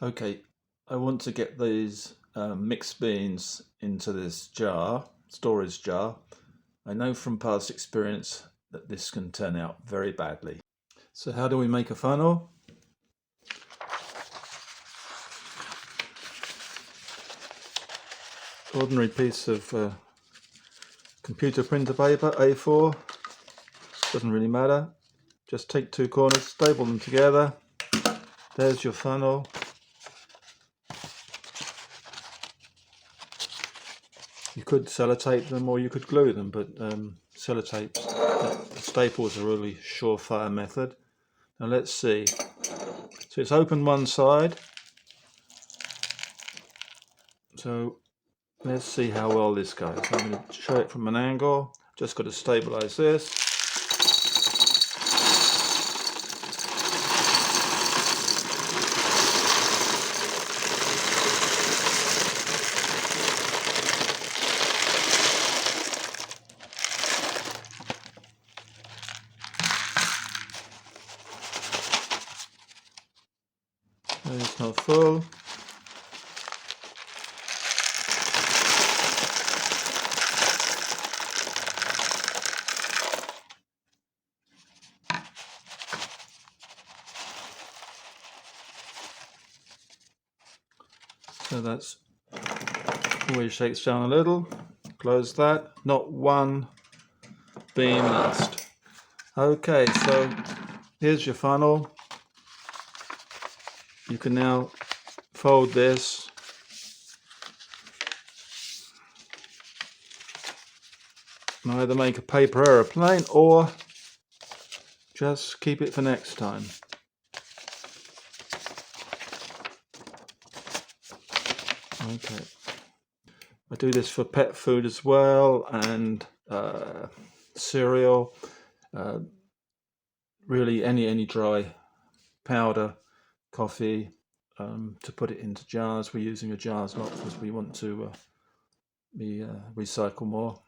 Okay, I want to get these mixed beans into this jar, storage jar. I know from past experience that this can turn out very badly. So how do we make a funnel? Ordinary piece of computer printer paper, A4, doesn't really matter. Just take two corners, staple them together. There's your funnel. You could sellotape them or you could glue them, but sellotape staples are a really surefire method. Now let's see. So it's open one side. So let's see how well this goes. I'm going to show it from an angle. Just got to stabilize this. It's not full. So that's always shakes down a little. Close that. Not one bean missed. Okay, so here's your funnel. You can now fold this. And either make a paper aeroplane or just keep it for next time. Okay. I do this for pet food as well, and cereal, really any dry powder, coffee, to put it into jars. We're using a jars lot because we want to recycle more.